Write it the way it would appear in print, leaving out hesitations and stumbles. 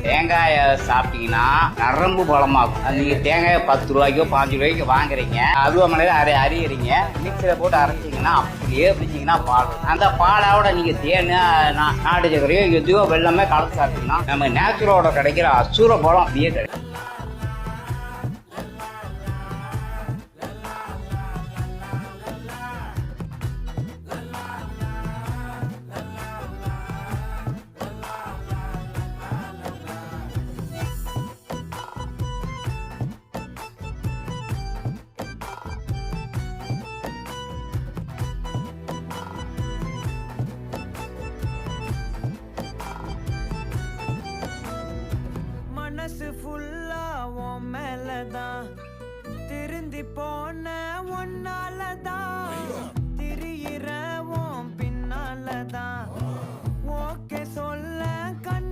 தேங்காயை சாப்பிட்டீங்கன்னா நரம்பு பலமாகும். நீங்க தேங்காயை 10 ரூபாய்க்கோ 15 ரூபாய்க்கு வாங்குறீங்க, அருவமனையில அறியறீங்க, மிக்சியில போட்டு அரைச்சிங்கன்னா அப்படியே பிடிச்சிங்கன்னா பால். அந்த பாலோட நீங்க தேன் நாட்டு சக்கரையோ எதுவோ வெள்ளமே கலந்து சாப்பிட்டீங்கன்னா நம்ம நேச்சுரோட கிடைக்கிற அசுர பலம் அப்படியே கிடைக்கும். மனசு ஃபுல்லா உன் மேலதான், திருந்தி போன ஒன்னாலதான், திரியிற உன் பின்னாலதான், ஓகே சொல்ல கண்